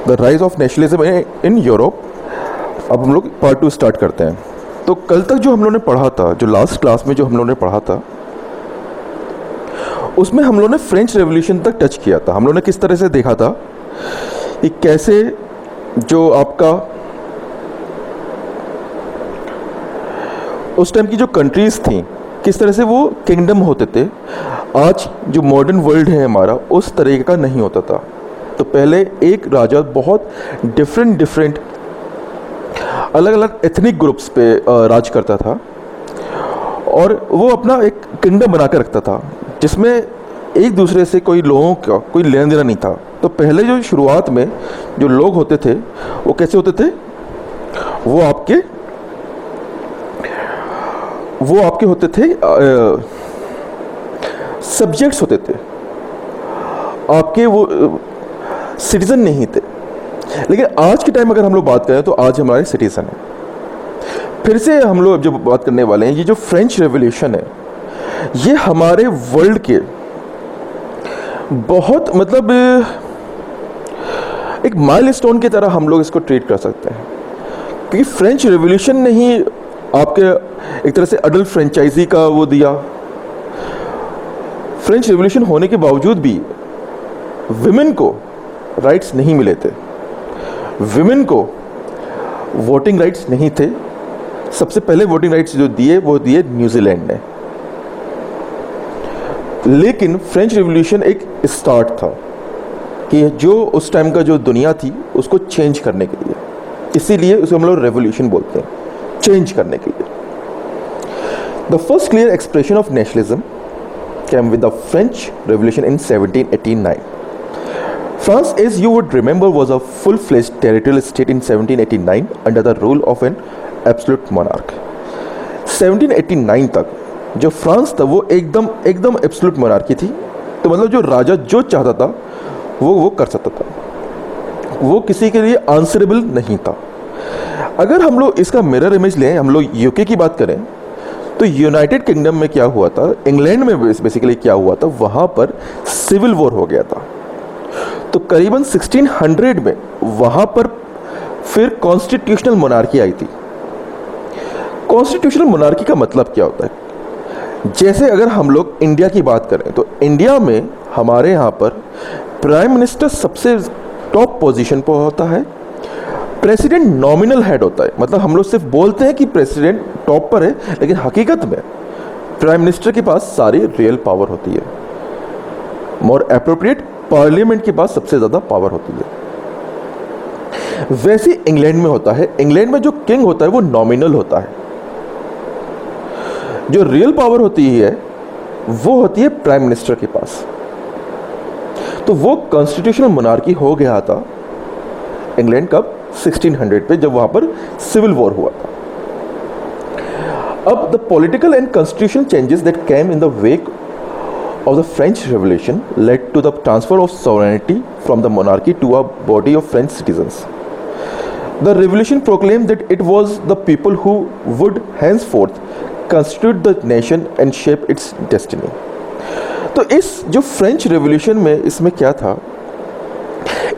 The rise of nationalism in Europe. अब हम लोग पार्ट 2 स्टार्ट करते हैं। तो कल तक जो हम लोगों ने पढ़ा था, जो लास्ट क्लास में जो हम लोगों ने पढ़ा था, उसमें हम लोगों ने फ्रेंच रेवोल्यूशन तक टच किया था। हम लोगों ने किस तरह से देखा था कि कैसे जो आपका उस टाइम की जो कंट्रीज़ थी, किस तरह से वो किंगडम होते थे। आज जो मॉडर्न वर्ल्ड है हमारा, उस तरह का नहीं होता था। तो पहले एक राजा बहुत डिफरेंट अलग अलग एथनिक ग्रुप्स पे राज करता था, और वो अपना एक किंगडम बना कर रखता था जिसमें एक दूसरे से कोई लोगों का कोई लेना देना नहीं था। तो पहले जो शुरुआत में जो लोग होते थे वो कैसे होते थे, वो आपके होते थे, सब्जेक्ट्स होते थे आपके, वो सिटीजन नहीं थे। लेकिन आज के टाइम अगर हम लोग बात करें तो आज हमारे सिटीजन हैं। फिर से हम लोग जब बात करने वाले हैं, ये जो फ्रेंच रेवोल्यूशन है, ये हमारे वर्ल्ड के बहुत मतलब एक माइलस्टोन की तरह हम लोग इसको ट्रीट कर सकते हैं, क्योंकि फ्रेंच रेवोल्यूशन ने ही आपके एक तरह से अडल्ट फ्रेंचाइजी का वो दिया। फ्रेंच रेवोल्यूशन होने के बावजूद भी विमेन को राइट्स नहीं मिले थे, विमेन को वोटिंग राइट्स नहीं थे। सबसे पहले वोटिंग राइट्स जो दिए वो दिए न्यूजीलैंड ने। लेकिन फ्रेंच रेवोल्यूशन एक स्टार्ट था कि जो उस टाइम का जो दुनिया थी उसको चेंज करने के लिए, इसीलिए उसे हम लोग रेवोल्यूशन बोलते हैं, चेंज करने के लिए। The first clear expression of nationalism came with the French Revolution in 1789. France, as you would remember, was a full-fledged territorial state in 1789 under the rule of an absolute monarch. 1789 तक जो France था वो एकदम absolute monarchy थी। तो मतलब जो राजा जो चाहता था वो कर सकता था, वो किसी के लिए आंसरेबल नहीं था। अगर हम लोग इसका मिरर इमेज लें, हम लोग यूके की बात करें, तो यूनाइटेड किंगडम में क्या हुआ था, इंग्लैंड में बेसिकली क्या हुआ था, वहाँ पर सिविल वॉर हो गया था। तो करीबन 1600 में वहाँ पर फिर कॉन्स्टिट्यूशनल मोनार्की आई थी। कॉन्स्टिट्यूशनल मोनार्की का मतलब क्या होता है, जैसे अगर हम लोग इंडिया की बात करें तो इंडिया में हमारे यहाँ पर प्राइम मिनिस्टर सबसे टॉप पोजीशन पर होता है, प्रेसिडेंट नॉमिनल हेड होता है। मतलब हम लोग सिर्फ बोलते हैं कि प्रेसिडेंट टॉप पर है, लेकिन हकीकत में प्राइम मिनिस्टर के पास सारी रियल पावर होती है। मोर एप्रोप्रिएट, पार्लियामेंट के पास सबसे ज्यादा पावर होती है। वैसे इंग्लैंड में होता है, इंग्लैंड में जो किंग होता है वो नॉमिनल होता है, जो रियल पावर होती है वो होती है प्राइम मिनिस्टर के पास। तो वो कॉन्स्टिट्यूशनल मोनार्की हो गया था इंग्लैंड कब, 1600 पे, जब वहां पर सिविल वॉर हुआ था। अब the political and constitutional changes that came in the wake of the French Revolution led to the transfer of sovereignty from the monarchy to a body of French citizens. The revolution proclaimed that it was the people who would henceforth constitute the nation and shape its destiny. तो इस जो French revolution में इसमें क्या था,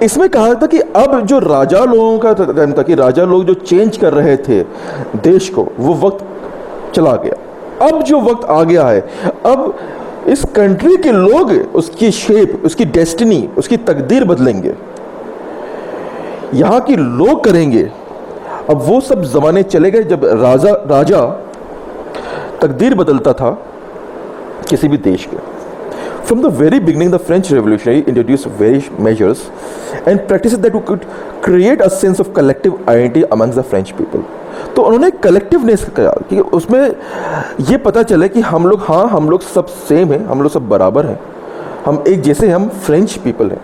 इसमें कहा था कि अब जो राजा लोगों का टाइम था, कि राजा लोग जो चेंज कर रहे थे देश को, वो वक्त चला गया। अब जो वक्त आ गया है, अब इस कंट्री के लोग उसकी शेप, उसकी डेस्टिनी, उसकी तकदीर बदलेंगे, यहां के लोग करेंगे। अब वो सब जमाने चले गए जब राजा तकदीर बदलता था किसी भी देश के। From the very beginning, the French Revolution introduced various measures and practices that could create a sense of collective identity amongst the French people. तो उन्होंने कलेक्टिवनेस किया कि उसमें ये पता चले कि हम लोग, हाँ, हम लोग सब सेम हैं, हम लोग सब बराबर हैं, हम एक जैसे, हम फ्रेंच पीपल हैं।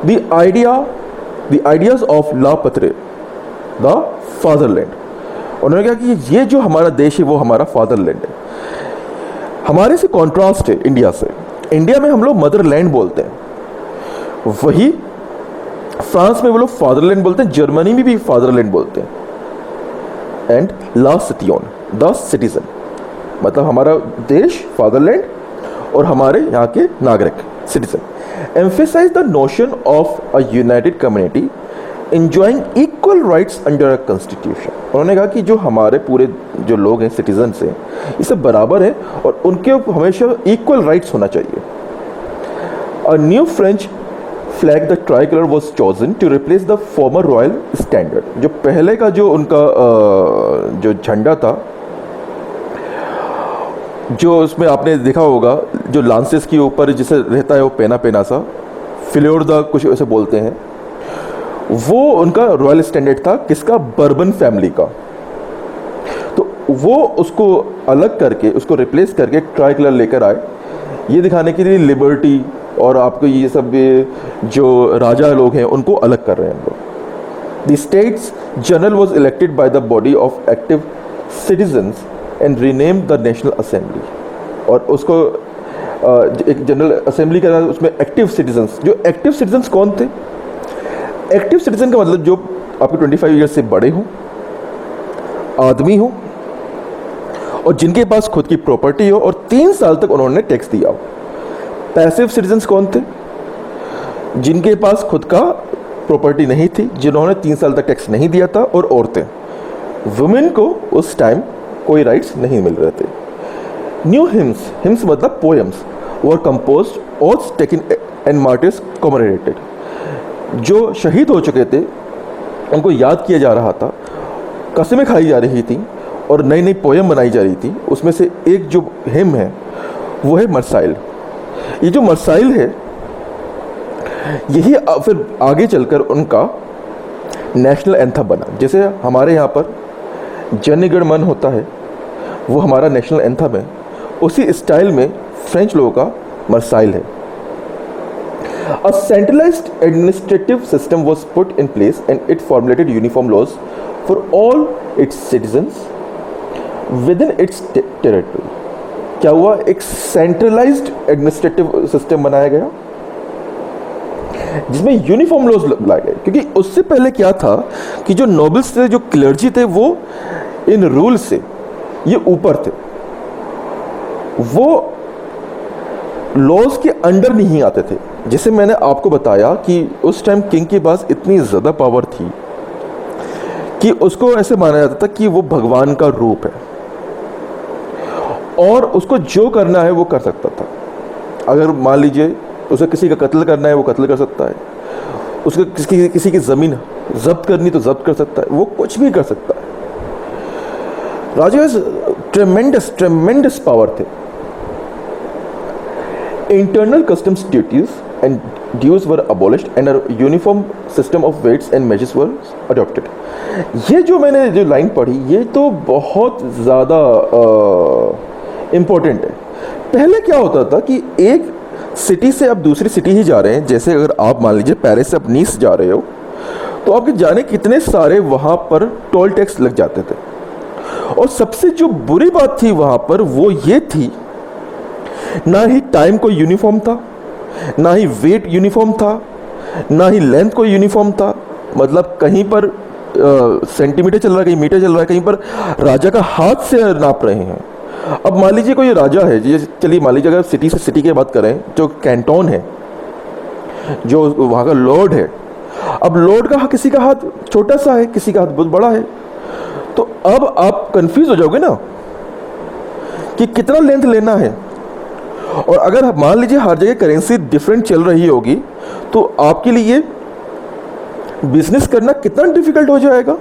द आइडियाज ऑफ ला पत्रे, द फादरलैंड। उन्होंने कहा कि ये जो हमारा देश है वो हमारा फादरलैंड है। हमारे से कॉन्ट्रास्ट है इंडिया से। इंडिया में हम लोग मदरलैंड बोलते हैं, वही फ्रांस में वो लोग फादरलैंड बोलते हैं, जर्मनी में भी फादरलैंड बोलते हैं। एंड ला सिटियन, द सिटीजन, मतलब हमारा देश फादरलैंड और हमारे यहाँ के नागरिक citizen. Emphasize the notion of a united community enjoying equal rights under a constitution। उन्होंने कहा कि जो हमारे पूरे जो लोग हैं, सिटीजन्स हैं, ये सब बराबर हैं और उनके हमेशा इक्वल राइट्स होना चाहिए। A new French flag, the tricolor, was chosen to replace the former royal standard। जो पहले का जो उनका जो झंडा था, जो उसमें आपने देखा होगा जो लांसेस के ऊपर जिसे रहता है वो पेना पेना सा, फ्लोर द कुछ ऐसे बोलते हैं, वो उनका रॉयल स्टैंडर्ड था। किसका? बर्बन फैमिली का। तो वो उसको अलग करके, उसको रिप्लेस करके ट्राई कलर लेकर आए, ये दिखाने के लिए लिबर्टी और आपको ये सब जो राजा लोग हैं उनको अलग कर रहे हैं हम लोग। The states general was elected by the body of active citizens and rename the national assembly. और उसको एक जनरल असेंबली का, उसमें एक्टिव सिटीजन्स, जो एक्टिव सिटीजन्स कौन थे? एक्टिव सिटीजन का मतलब जो आपके 25 ईयर्स से बड़े हों, आदमी हो और जिनके पास खुद की प्रॉपर्टी हो और 3 साल तक उन्होंने टैक्स दिया हो। पैसिव सिटीजन्स कौन थे? जिनके पास खुद का प्रॉपर्टी नहीं थी, जिन्होंने 3 साल तक टैक्स नहीं दिया था, और औरतें। वुमेन को उस टाइम कोई राइट्स नहीं मिल रहे थे। न्यू हिम्स, हिम्स मतलब poems, were composed oaths taken and martyrs commemorated. जो शहीद हो चुके थे उनको याद किया जा रहा था, कस्में खाई जा रही थी और नई नई पोएम बनाई जा रही थी। उसमें से एक जो हिम है वो है मरसाइल। ये जो मरसाइल है यही फिर आगे चलकर उनका नेशनल एंथम बना। जैसे हमारे यहाँ पर जन गण मन होता है, वो हमारा नेशनल एंथम है, उसी स्टाइल में फ्रेंच लोगों का मरसाइल है। A centralized administrative system was put in place and it formulated uniform laws for all its citizens within its territory। क्या हुआ? एक सेंट्रलाइज्ड एडमिनिस्ट्रेटिव सिस्टम बनाया गया जिसमें यूनिफॉर्म लॉज लाए गए। क्योंकि उससे पहले क्या था कि जो नोबल्स थे, जो क्लर्जी थे, वो इन रूल से ये ऊपर थे, वो लॉज के अंडर नहीं आते थे। जैसे मैंने आपको बताया कि उस टाइम किंग के पास इतनी ज़्यादा पावर थी कि उसको ऐसे माना जाता था कि वो भगवान का रूप है और उसको जो करना है वो कर सकता था। अगर मान लीजिए उसे किसी का कत्ल करना है वो कत्ल कर सकता है, उसको किसी की ज़मीन जब्त करनी तो जब्त कर सकता है, वो कुछ भी कर सकता है। राजा ट्रेमेंडस पावर थे। Internal customs duties and dues were abolished and a uniform system of weights and measures were adopted। ये जो मैंने जो लाइन पढ़ी ये तो बहुत ज़्यादा इम्पोर्टेंट है। पहले क्या होता था कि एक सिटी से आप दूसरी सिटी ही जा रहे हैं, जैसे अगर आप मान लीजिए पेरिस से आप नीस जा रहे हो तो आपके जाने कितने सारे वहाँ पर टोल टैक्स लग जाते थे। और सबसे जो बुरी बात थी वहाँ पर वो ये थी, ना ही टाइम कोई यूनिफॉर्म था, ना ही वेट यूनिफॉर्म था, ना ही लेंथ कोई यूनिफॉर्म था। मतलब कहीं पर सेंटीमीटर चल रहा है, कहीं मीटर चल रहा है, कहीं पर राजा का हाथ से नाप रहे हैं। अब मान लीजिए कोई राजा है, चलिए मान लीजिए अगर सिटी से सिटी की बात करें, जो कैंटोन है, जो वहाँ का लॉर्ड है, अब लॉर्ड का किसी का हाथ छोटा सा है, किसी का हाथ बहुत बड़ा है, तो अब आप कंफ्यूज हो जाओगे ना कि कितना लेंथ लेना है। और अगर मान लीजिए हर जगह करेंसी डिफरेंट चल रही होगी तो आपके लिए बिजनेस करना कितना डिफिकल्ट हो जाएगा।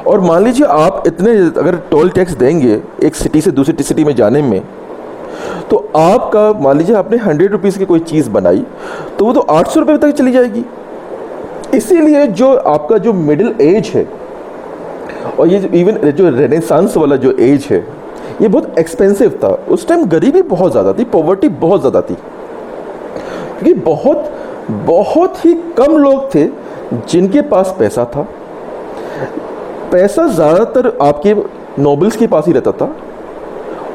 और मान लीजिए आप इतने अगर टोल टैक्स देंगे एक सिटी से दूसरी सिटी में जाने में, तो आपका मान लीजिए आपने 100 रुपीज़ की कोई चीज़ बनाई तो वो तो 800 रुपये तक चली जाएगी। इसीलिए जो आपका जो मिडिल एज है और ये इवन जो रेनेसांस वाला जो एज है ये बहुत एक्सपेंसिव था। उस टाइम गरीबी बहुत ज़्यादा थी, पॉवर्टी बहुत ज़्यादा थी, क्योंकि बहुत ही कम लोग थे जिनके पास पैसा था। पैसा ज़्यादातर आपके नोबल्स के पास ही रहता था,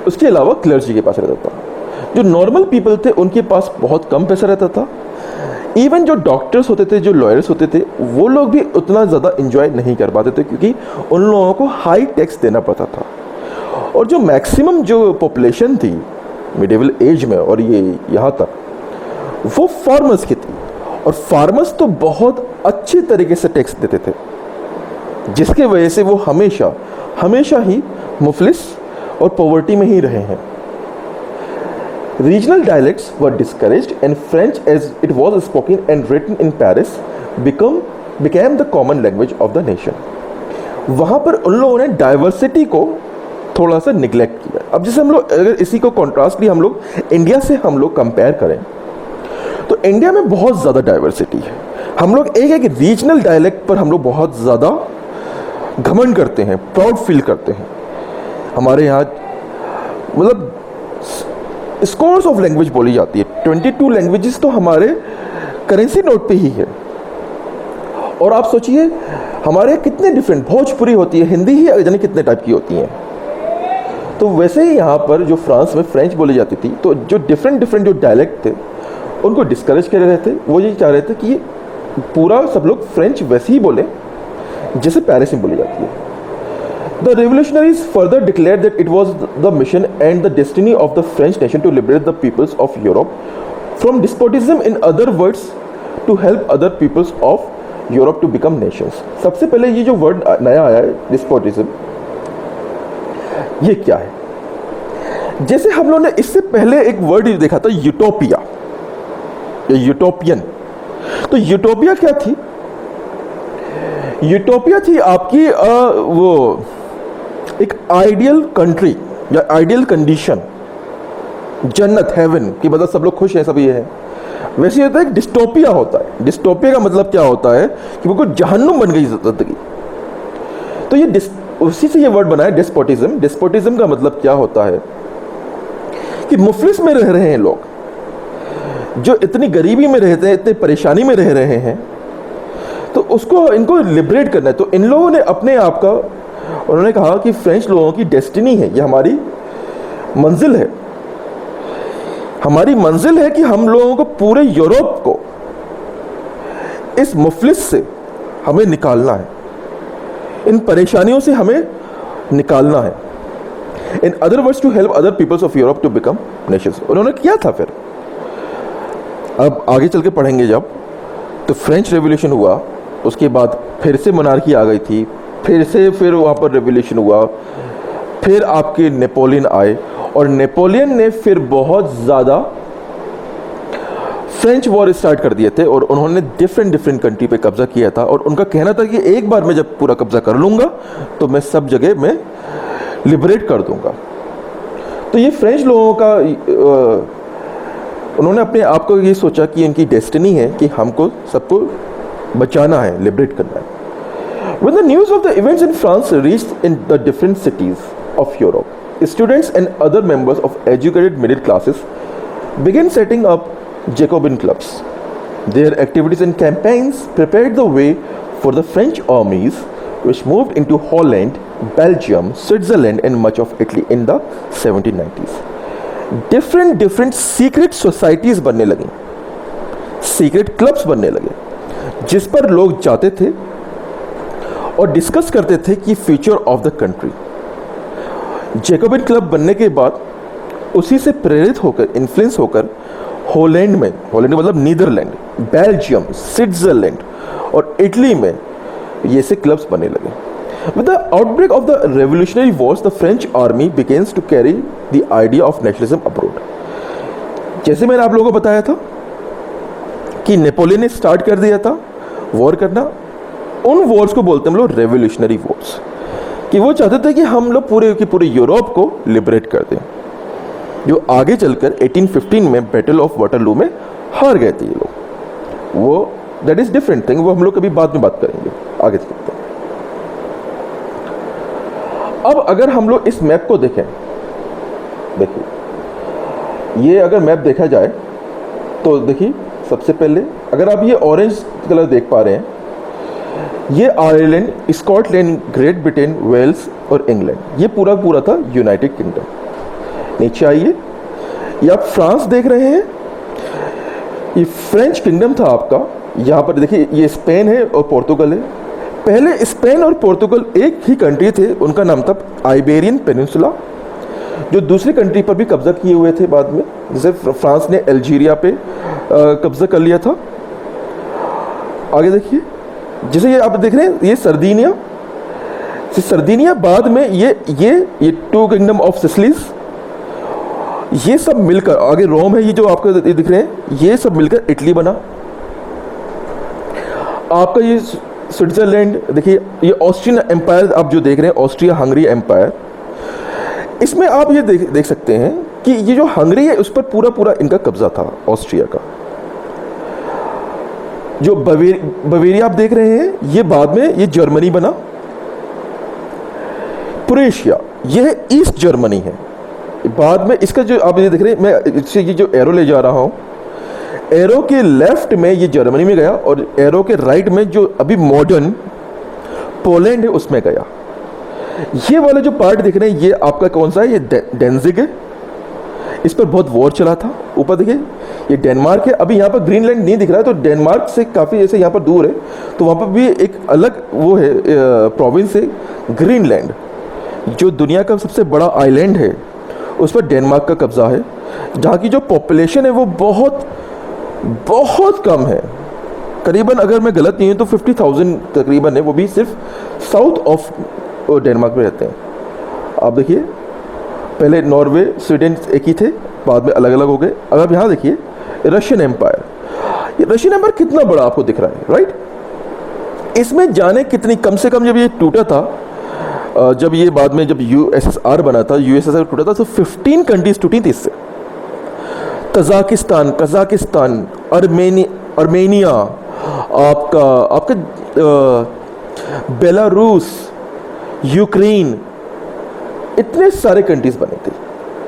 उसके अलावा क्लर्जी के पास रहता था। जो नॉर्मल पीपल थे उनके पास बहुत कम पैसा रहता था। इवन जो डॉक्टर्स होते थे, जो लॉयर्स होते थे, वो लोग भी उतना ज़्यादा इंजॉय नहीं कर पाते थे क्योंकि उन लोगों को हाई टैक्स देना पड़ता था। और जो मैक्सिमम जो पॉपुलेशन थी मिडिवल एज में और ये यहाँ तक, वो फार्मर्स की थी। और फार्मर्स तो बहुत अच्छे तरीके से टैक्स देते थे, जिसके वजह से वो हमेशा हमेशा ही मुफलिस और पॉवर्टी में ही रहे हैं। Regional dialects were discouraged and French as it was spoken and written in Paris became the common language of the nation. वहाँ पर उन लोगों ने डाइवर्सिटी को थोड़ा सा निगलेक्ट किया। अब जैसे हम लोग अगर इसी को कॉन्ट्रास्ट भी हम लोग इंडिया से हम लोग कंपेयर करें तो इंडिया में बहुत ज़्यादा डाइवर्सिटी है। हम लोग एक एक रीजनल डायलेक्ट पर हम लोग बहुत ज़्यादा घमंड करते हैं, प्राउड फील करते हैं। हमारे यहाँ मतलब स्कोर्स ऑफ लैंग्वेज बोली जाती है, 22 लैंग्वेजेस तो हमारे करेंसी नोट पे ही है। और आप सोचिए हमारे कितने डिफरेंट, भोजपुरी होती है, हिंदी ही जाने कितने टाइप की होती हैं। तो वैसे ही यहाँ पर जो फ्रांस में फ्रेंच बोली जाती थी, तो जो डिफरेंट जो डायलेक्ट थे उनको डिस्करेज कर रहे थे। वो ये चाह रहे थे कि पूरा सब लोग फ्रेंच वैसे ही बोले जैसे पेरिस में बोली जाती है। The revolutionaries further declared that it was the mission and the destiny of the French nation to liberate the peoples of Europe from despotism, in other words, to help other peoples of Europe to become nations. सबसे पहले ये जो word नया आया है despotism, ये क्या है? जैसे हम लोगों ने इससे पहले एक वर्ड देखा था यूटोपिया या यूटोपियन। तो यूटोपिया क्या थी? यूटोपिया थी आपकी वो एक आइडियल कंट्री या आइडियल कंडीशन, जन्नत, हेवन की मतलब सब लोग खुश हैं, सब ये है। वैसे होता है एक डिस्टोपिया होता है। डिस्टोपिया का मतलब क्या होता है कि वो कोई जहन्नुम बन गई जिंदगी। तो ये उसी से ये वर्ड बना है डेस्पोटिज्म। डेस्पोटिज्म का मतलब क्या होता है कि मुफलिस में रह रहे हैं लोग, जो इतनी गरीबी में रहते हैं, इतनी परेशानी में रह रहे हैं, तो उसको इनको लिबरेट करना है। तो इन लोगों ने अपने आप का, उन्होंने कहा कि फ्रेंच लोगों की डेस्टिनी है, ये हमारी मंजिल है। हमारी मंजिल है कि हम लोगों को पूरे यूरोप को इस मुफलिस से हमें निकालना है, इन परेशानियों से हमें निकालना है। In other words to help other peoples of Europe to become nations. उन्होंने किया था। फिर अब आगे चल के पढ़ेंगे जब, तो फ्रेंच रेवोल्यूशन हुआ, उसके बाद फिर से मोनार्की आ गई थी, फिर वहाँ पर रेवोल्यूशन हुआ, फिर आपके नेपोलियन आए और नेपोलियन ने फिर बहुत ज़्यादा फ्रेंच वॉर स्टार्ट कर दिए थे और उन्होंने डिफरेंट कंट्री पे कब्जा किया था। और उनका कहना था कि एक बार मैं जब पूरा कब्जा कर लूँगा तो मैं सब जगह में लिबरेट कर दूँगा। तो ये फ्रेंच लोगों का उन्होंने अपने आप को ये सोचा कि इनकी डेस्टिनी है कि हमको सबको बचाना है, लिबरेट करना है। When the news of the events in France reached in the different cities of Europe, students and other members of educated middle classes began setting up Jacobin clubs. Their activities and campaigns prepared the way for the French armies, which moved into Holland, Belgium, Switzerland, and much of Italy in the 1790s. Different secret societies बनने लगी, secret clubs बनने लगे, जिस पर लोग जाते थे और डिस्कस करते थे कि future of the country. Jacobin club बनने के बाद उसी से प्रेरित होकर, इन्फ्लुएंस होकर हॉलैंड में मतलब नीदरलैंड, बेल्जियम, स्विट्जरलैंड और इटली में ये से क्लब्स बनने लगे। With the outbreak of the revolutionary wars, the French army begins to carry the idea of nationalism abroad. जैसे मैंने आप लोगों को बताया था कि नेपोलियन ने स्टार्ट कर दिया था वॉर करना, उन वॉर्स को बोलते हैं हम लोग रेवोल्यूशनरी वॉर्स, कि वो चाहते थे कि हम लोग पूरे यूरोप को लिबरेट कर दें, जो आगे चलकर 1815 में बैटल ऑफ वाटरलू में हार गए थे ये लोग। वो दैट इज डिफरेंट थिंग, वो हम लोग कभी बाद में बात करेंगे, आगे चलते हैं। अब अगर हम लोग इस मैप को देखें, देखिए ये अगर मैप देखा जाए तो देखिए सबसे पहले अगर आप ये ऑरेंज कलर देख पा रहे हैं, ये Ireland, Scotland, Great Britain, Wales और इंग्लैंड, ये पूरा था यूनाइटेड किंगडम। नीचे आइए, ये आप फ्रांस देख रहे हैं, ये फ्रेंच किंगडम था आपका। यहाँ पर देखिए ये स्पेन है और पोर्तुगल है। पहले स्पेन और पोर्तुगल एक ही कंट्री थे, उनका नाम था आइबेरियन पेनिनसुला, जो दूसरी कंट्री पर भी कब्जा किए हुए थे बाद में। जैसे फ्रांस ने अल्जीरिया पे कब्जा कर लिया था, आगे देखिए, जैसे ये आप देख रहे हैं, ये सर्दिनिया बाद में ये टू किंगडम ऑफ सिसिलीज, ये सब मिलकर, आगे रोम है, ये जो आपको दिख रहे हैं, ये सब मिलकर इटली बना। आपका ये स्विट्जरलैंड देखिए, ये ऑस्ट्रियन एम्पायर आप जो देख रहे हैं, ऑस्ट्रिया हंगरी एम्पायर, इसमें आप ये देख सकते हैं कि ये जो हंगरी है उस पर पूरा इनका कब्जा था, ऑस्ट्रिया का। जो बवेरिया आप देख रहे हैं, ये बाद में ये जर्मनी बना। पुरेशिया ये ईस्ट जर्मनी है, बाद में इसका जो आप ये देख रहे हैं, मैं इससे ये जो एरो ले जा रहा हूं, एरो के लेफ्ट में ये जर्मनी में गया और एरो के राइट में जो अभी मॉडर्न पोलैंड है उसमें गया। ये वाला जो पार्ट देख रहे हैं, ये आपका कौन सा है, ये डेंजिग है, इस पर बहुत वॉर चला था। ऊपर देखिए ये डेनमार्क है, अभी यहाँ पर ग्रीनलैंड नहीं दिख रहा है, तो डेनमार्क से काफ़ी जैसे यहाँ पर दूर है, तो वहाँ पर भी एक अलग वो है प्रोविंस है ग्रीनलैंड, जो दुनिया का सबसे बड़ा आइलैंड है, उस पर डेनमार्क का कब्जा है, जहाँ की जो पॉपुलेशन है वो बहुत कम है, करीबन अगर मैं गलत नहीं हूँ तो 50,000 तकरीबन है, वो भी सिर्फ साउथ ऑफ डेनमार्क में रहते हैं। आप देखिए पहले नॉर्वे स्वीडन एक ही थे, बाद में अलग अलग हो गए। अब आप यहाँ देखिए रशियन एम्पायर, ये रशियन एम्पायर कितना बड़ा आपको दिख रहा है, राइट। इसमें जाने कितनी, कम से कम जब ये टूटा था, जब ये बाद में जब यूएसएसआर बना था, यूएसएसआर टूटा था, तो 15 कंट्रीज टूटी थी इससे। कजाकिस्तान, अर्मेनिया, आपका बेलारूस, यूक्रेन, इतने सारे कंट्रीज बने थे।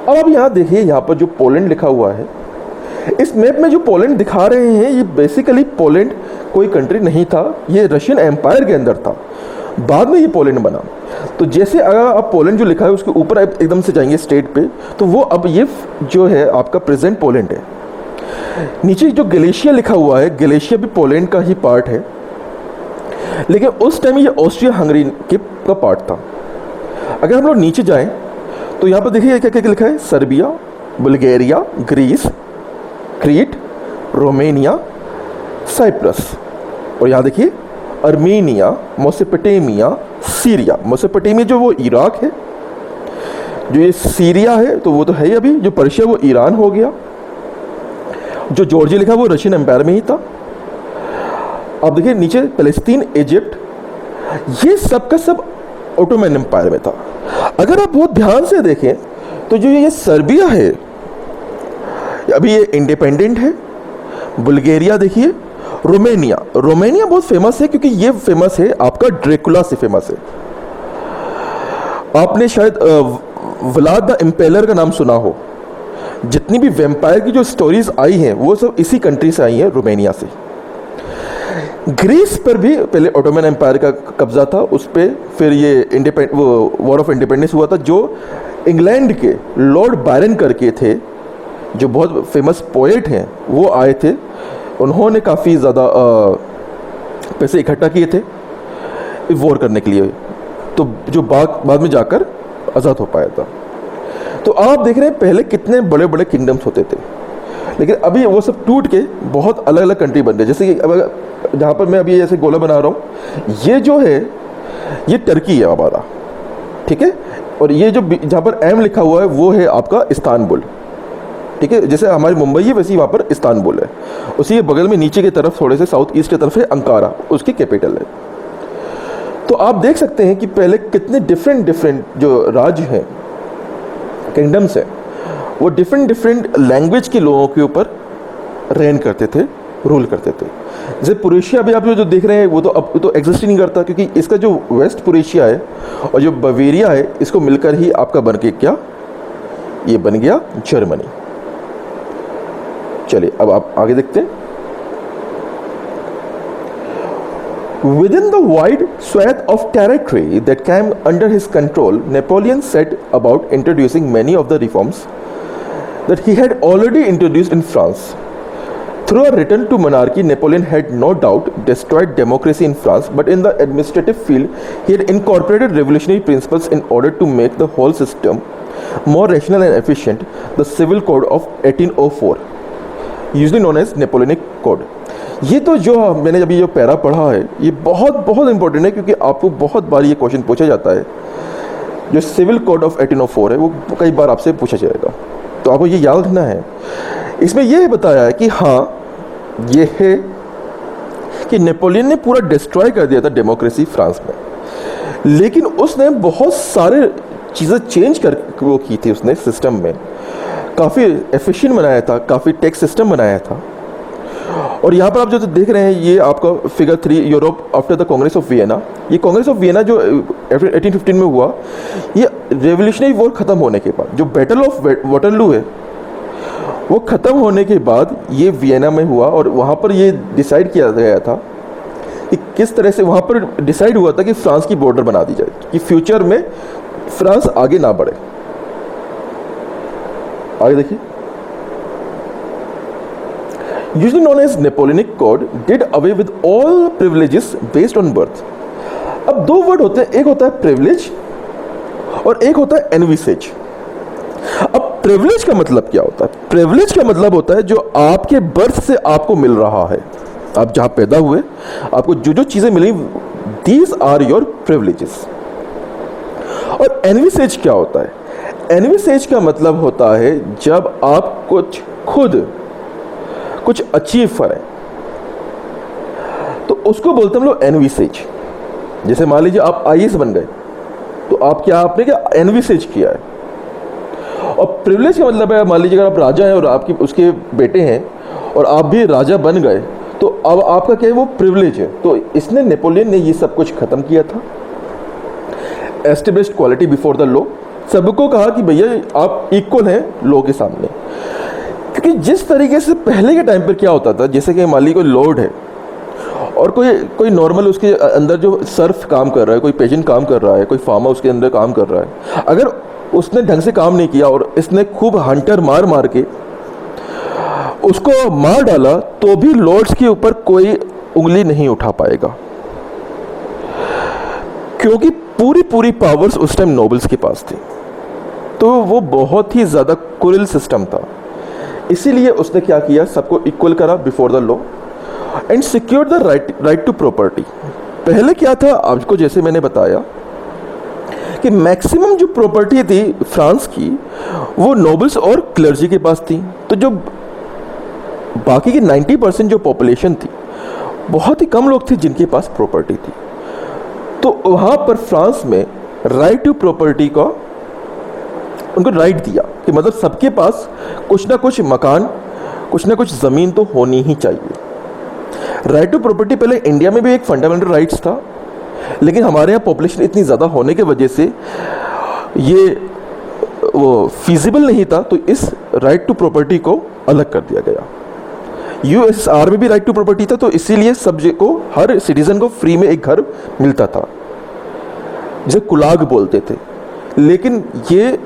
अब आप यहाँ देखिए, यहाँ पर जो पोलैंड लिखा हुआ है, इस मैप में जो पोलैंड दिखा रहे हैं, ये बेसिकली पोलैंड कोई कंट्री नहीं था, ये रशियन एम्पायर के अंदर था, बाद में ये पोलैंड बना। तो जैसे अगर आप पोलैंड जो लिखा है उसके ऊपर एकदम से जाएंगे स्टेट पे, तो वो अब ये जो है आपका प्रेजेंट पोलैंड है। नीचे जो गलेशिया लिखा हुआ है, गलेशिया भी पोलैंड का ही पार्ट है, लेकिन उस टाइम ये ऑस्ट्रिया हंगरी का पार्ट था। अगर हम लोग नीचे जाएं तो यहाँ पर देखिए क्या क्या लिखा है, Serbia, Bulgaria, Greece, Crete, Romania, Cyprus, और यहाँ देखिए अर्मेनिया, मेसोपोटामिया, सीरिया। मेसोपोटामिया जो वो इराक है, जो ये सीरिया है तो वो तो है ही अभी, जो पर्शिया वो ईरान हो गया, जो जॉर्जिया लिखा वो रशियन एम्पायर में ही था। आप देखिए नीचे पैलेस्टीन, इजिप्ट, ये सब का सब ऑटोमन एम्पायर में था। अगर आप बहुत ध्यान से देखें तो जो ये सर्बिया है अभी ये इंडिपेंडेंट है। बुल्गारिया देखिए, रोमेनिया बहुत फेमस है, क्योंकि ये फेमस है आपका ड्रैकुला से फेमस है। आपने शायद व्लाद द इम्पेलर का नाम सुना हो। जितनी भी वेम्पायर की जो स्टोरीज आई हैं वो सब इसी कंट्री से आई हैं, रोमेनिया से। ग्रीस पर भी पहले ऑटोमन एम्पायर का कब्जा था, उस पर फिर ये वॉर ऑफ इंडिपेंडेंस हुआ था, जो इंग्लैंड के लॉर्ड बायरन करके थे, जो बहुत फेमस पोएट हैं, वो आए थे। उन्होंने काफ़ी ज़्यादा पैसे इकट्ठा किए थे वॉर करने के लिए, तो जो बाद में जाकर आज़ाद हो पाया था। तो आप देख रहे हैं पहले कितने बड़े बड़े किंगडम्स होते थे, लेकिन अभी वो सब टूट के बहुत अलग अलग कंट्री बन रहे। जैसे कि अब जहाँ पर मैं अभी ऐसे गोला बना रहा हूँ, ये जो है ये टर्की है हमारा, ठीक है, और ये जो जहाँ पर एम लिखा हुआ है वो है आपका इस्तांबुल, ठीक है। जैसे हमारी मुंबई है वैसे ही वहाँ पर इस्तांबुल है। उसी के बगल में नीचे की तरफ थोड़े से साउथ ईस्ट की तरफ है अंकारा, उसकी कैपिटल है। तो आप देख सकते हैं कि पहले कितने डिफरेंट जो राज्य हैं, किंगडम्स हैं, वो डिफरेंट लैंग्वेज के लोगों के ऊपर रेन करते थे, रूल करते थे। जैसे पुरेशिया भी आप जो देख रहे हैं वो तो अब तो एग्जिस्ट ही नहीं करता, क्योंकि इसका जो वेस्ट पुरेशिया है और जो बवेरिया है, इसको मिलकर ही आपका बन के क्या ये बन गया जर्मनी। चलिए अब आप आगे देखते हैं। Within the wide swath of territory that came under his control, Napoleon set about introducing many of the reforms that he had already introduced in France. Through a return to monarchy, Napoleon had no doubt destroyed democracy in France, but in the administrative field, he had incorporated revolutionary principles in order to make the whole system more rational and efficient. The Civil Code of 1804, usually known as Napoleonic Code, ये तो जो मैंने अभी जो para पढ़ा है ये बहुत बहुत इंपॉर्टेंट है, क्योंकि आपको बहुत बार ये क्वेश्चन पूछा जाता है। जो सिविल कोड ऑफ 1804 है वो कई बार आपसे पूछा जाएगा, तो आपको ये याद रखना है। इसमें यह बताया है कि हाँ, ये है कि नेपोलियन ने पूरा डिस्ट्रॉय कर दिया था डेमोक्रेसी फ्रांस में, लेकिन उसने बहुत सारे चीज़ें चेंज कर वो की थी उसने सिस्टम में, काफ़ी एफिशिएंट बनाया था, काफ़ी टैक्स सिस्टम बनाया था। और यहाँ पर आप जो देख रहे हैं ये आपका figure 3 Europe after the Congress of Vienna. ये कांग्रेस ऑफ वियना जो 1815 में हुआ, ये रेवोल्यूशनरी वॉर ख़त्म होने के बाद, जो बैटल ऑफ वाटरलू है वो ख़त्म होने के बाद ये वियना में हुआ। और वहाँ पर ये डिसाइड किया गया था कि किस तरह से वहाँ पर डिसाइड हुआ था कि फ्रांस की बॉर्डर बना दी जाए, कि फ्यूचर में फ्रांस आगे ना बढ़े। आगे देखिए, usually known as Napoleonic Code, did away with all privileges based on birth। अब दो वर्ड होते हैं, एक होता है प्रिविलेज और एक होता है एनविसेज। अब प्रिविलेज का मतलब क्या होता है? प्रिविलेज का मतलब होता है जो आपके बर्थ से आपको मिल रहा है, आप जहां पैदा हुए आपको जो जो चीजें मिली, दीज आर योर प्रिविलेजेस। और एनविसेज क्या होता है? एनविसेज का मतलब होता है जब आप कुछ खुद कुछ अचीव करें, तो उसको बोलते हैं हम लोग एनविसेज। जैसे मान लीजिए आप आईएएस बन गए, तो आप क्या, आपने क्या एनविसेज किया है। और प्रिविलेज का मतलब है, मान लीजिए अगर आप राजा हैं और आपकी उसके बेटे हैं और आप भी राजा बन गए, तो अब आपका क्या है, वो प्रिविलेज है। तो इसने, नेपोलियन ने ये सब कुछ खत्म किया था। Established quality before the law, सबको कहा कि भैया आप इक्वल हैं लॉ के सामने। क्योंकि जिस तरीके से पहले के टाइम पर क्या होता था, जैसे कि मान लीजिए कोई लॉर्ड है और कोई नॉर्मल उसके अंदर जो सर्फ काम कर रहा है, कोई पेजेंट काम कर रहा है, कोई फार्मर उसके अंदर काम कर रहा है, अगर उसने ढंग से काम नहीं किया और इसने खूब हंटर मार मार के उसको मार डाला, तो भी लॉर्ड्स के ऊपर कोई उंगली नहीं उठा पाएगा, क्योंकि पूरी पावर्स उस टाइम नोबल्स के पास थी। तो वो बहुत ही ज़्यादा क्रूरल सिस्टम था। इसीलिए उसने क्या किया, सबको इक्वल करा before the law and secure the right to property. पहले क्या था, आपको जैसे मैंने बताया कि मैक्सिमम जो प्रॉपर्टी थी फ्रांस की वो नोबल्स और क्लर्जी के पास थी। तो जो बाकी की 90% जो पॉपुलेशन थी, बहुत ही कम लोग थे जिनके पास प्रॉपर्टी थी। तो वहाँ पर फ्रांस में राइट टू प्रॉपर्टी का उनको राइट दिया कि मतलब सबके पास कुछ ना कुछ मकान, कुछ ना कुछ ज़मीन तो होनी ही चाहिए। राइट टू प्रॉपर्टी पहले इंडिया में भी एक फंडामेंटल राइट्स था, लेकिन हमारे यहाँ पॉपुलेशन इतनी ज़्यादा होने की वजह से ये वो फिजिबल नहीं था, तो इस राइट टू प्रॉपर्टी को अलग कर दिया गया। यूएसएसआर में भी राइट टू प्रॉपर्टी था, तो इसीलिए सब को, हर सिटीजन को फ्री में एक घर मिलता था, जिसे कुलाग बोलते थे। लेकिन ये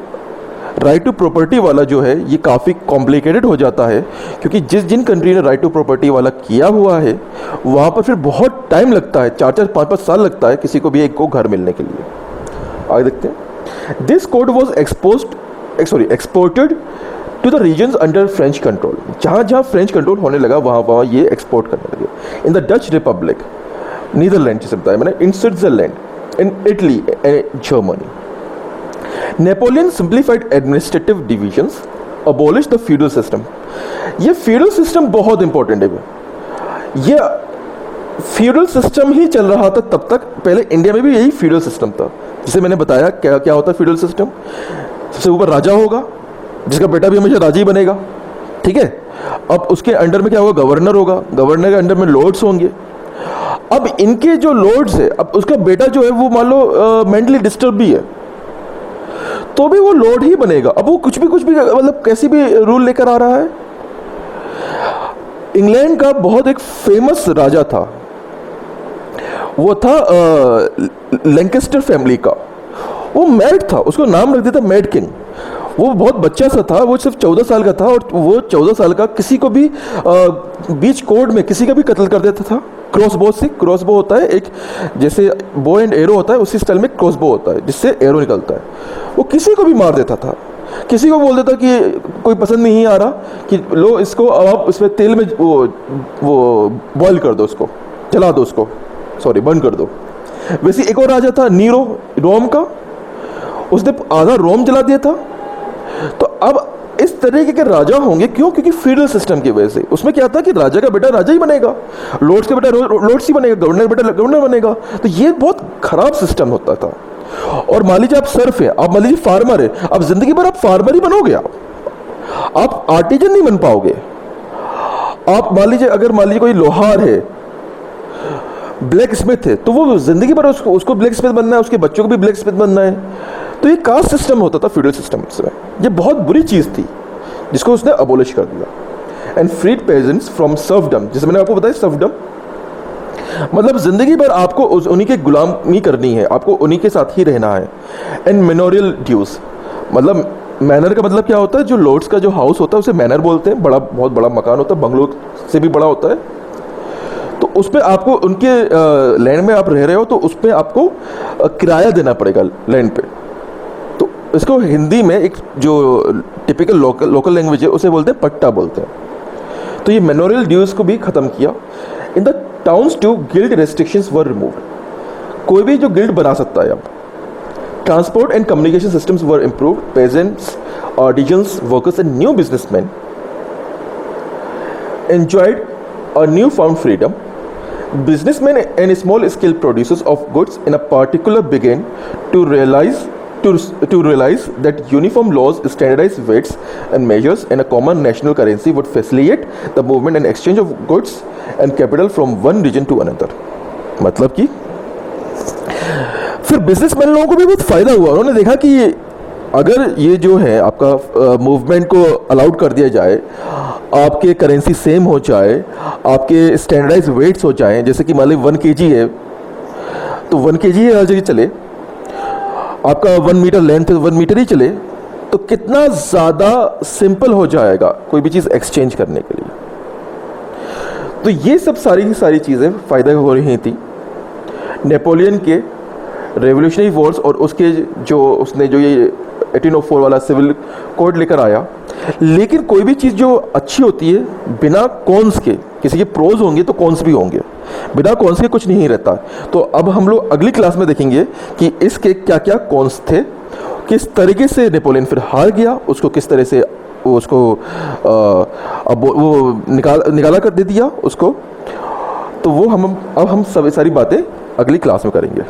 राइट टू प्रॉपर्टी वाला जो है ये काफ़ी कॉम्प्लिकेटेड हो जाता है, क्योंकि जिन कंट्री ने राइट टू प्रॉपर्टी वाला किया हुआ है वहाँ पर फिर बहुत टाइम लगता है, 4-4, 5-5 साल लगता है किसी को भी एक को घर मिलने के लिए। आगे देखते हैं। This code was exported to the regions under French control. जहाँ जहाँ फ्रेंच कंट्रोल होने लगा वहाँ ये एक्सपोर्ट करने लगे। In the Dutch Republic, Netherland जैसे बताया मैंने, in Switzerland, in Italy and Germany. Napoleon simplified administrative divisions, abolish the feudal system. ये फ्यूडल सिस्टम बहुत इंपॉर्टेंट है। ये फ्यूडल सिस्टम ही चल रहा था तब तक, पहले इंडिया में भी यही फ्यूडल सिस्टम था। जिसे मैंने बताया क्या क्या होता है फ्यूडल सिस्टम। सबसे ऊपर राजा होगा जिसका बेटा भी हमेशा राजा ही बनेगा, ठीक है। अब उसके अंडर में क्या होगा, गवर्नर होगा, गवर्नर के अंडर में लॉर्ड्स होंगे। अब इनके जो लॉर्ड्स है, अब उसका बेटा जो है वो मान लो मेंटली डिस्टर्ब भी है, तो भी वो लॉर्ड ही बनेगा। अब वो कुछ भी मतलब कैसी भी रूल लेकर आ रहा है। इंग्लैंड का बहुत एक फेमस राजा था, वो था लैंकेस्टर फैमिली का। वो मैड था, उसको नाम रख दिया था मैड किंग। वो बहुत बच्चा सा था, वो सिर्फ 14 साल का था, और वो 14 साल का किसी को भी बीच कोर्ट में किसी का भी कत्ल कर देता था क्रॉसबो से। क्रॉसबो होता है एक, जैसे बो एंड एरो होता है उसी स्टाइल में क्रॉसबो होता है जिससे एरो निकलता है। वो किसी को भी मार देता था। किसी को बोल देता कि कोई पसंद नहीं आ रहा कि लो इसको, अब आप इसमें तेल में वो बॉईल कर दो, उसको जला दो, उसको सॉरी बर्न कर दो। वैसे एक और राजा था नीरो, रोम का, उसने आधा रोम जला दिया था। तो अब इस तरीके के राजा होंगे, क्यों? क्योंकि फीडल सिस्टम की वजह से। उसमें क्या था कि राजा का बेटा राजा ही बनेगा, लॉर्ड्स का बेटा लॉर्ड्स ही बनेगा, गवर्नर बेटा गवर्नर बनेगा। तो ये बहुत खराब सिस्टम होता था। और मान लीजिए आप सर्फ है, आप मान लीजिए फार्मर है, अब जिंदगी भर आप फार्मर ही बनोगे, आप आर्टिजन नहीं बन पाओगे। आप मान लीजिए, अगर मान लीजिए कोई लोहार है, ब्लैक स्मिथ है, तो वो जिंदगी भर उसको ब्लैक स्मिथ बनना है, उसके बच्चों को भी ब्लैक स्मिथ बनना है। तो ये कास्ट सिस्टम होता था, फ्यूडल सिस्टम में। ये बहुत बुरी चीज थी जिसको उसने अबोलिश कर दिया। And freed peasants from serfdom, जैसे मैंने आपको बताया सर्फडम मतलब जिंदगी भर आपको उन्हीं के गुलामी करनी है, आपको उन्हीं के साथ ही रहना है। एंड मेनोरियल ड्यूज, मतलब मैनर का मतलब क्या होता है? जो लॉर्ड्स का जो हाउस होता है उसे मैनर बोलते हैं, बड़ा बहुत बड़ा मकान होता है, बंगलो से भी बड़ा होता है। तो उस पर आपको उनके लैंड में आप रह रहे हो तो उस पर आपको किराया देना पड़ेगा लैंड पे। तो इसको हिंदी में एक जो टिपिकल लोकल लैंग्वेज है उसे बोलते हैं पट्टा बोलते हैं। तो ये मेनोरियल ड्यूज को भी खत्म किया। In the towns too guild restrictions were removed, कोई भी जो गिल्ड बना सकता है अब। Transport and communication systems were improved, peasants, artisans, workers and new businessman enjoyed a newfound freedom. Businessmen and small scale producers of goods in a particular began to realize that uniform laws, standardized weights and measures, and a common national currency would facilitate the movement and exchange of goods and capital from one region to another. मतलब कि फिर businessman लोगों को भी बहुत फायदा हुआ। उन्होंने देखा कि अगर ये जो है आपका मूवमेंट को अलाउड कर दिया जाए, आपके करेंसी सेम हो जाए, आपके स्टैंडर्डाइज वेट्स हो जाएं, जैसे कि मान लीजिए 1 kg है तो 1 kg ही हर जगह चले, आपका 1 मीटर लेंथ है 1 मीटर ही चले, तो कितना ज़्यादा सिंपल हो जाएगा कोई भी चीज़ एक्सचेंज करने के लिए। तो ये सब सारी चीज़ें फ़ायदा हो रही थी। नेपोलियन के रेवोल्यूशनरी वॉर्स और उसके जो उसने जो ये 1804 वाला सिविल कोड लेकर आया। लेकिन कोई भी चीज़ जो अच्छी होती है बिना कॉन्स के, किसी के प्रोज होंगे तो कॉन्स भी होंगे, बिना कॉन्स के कुछ नहीं रहता। तो अब हम लोग अगली क्लास में देखेंगे कि इसके क्या क्या कॉन्स थे, किस तरीके से नेपोलियन फिर हार गया, उसको किस तरह से उसको अब वो निकाला कर दे दिया उसको। तो वो हम सारी बातें अगली क्लास में करेंगे।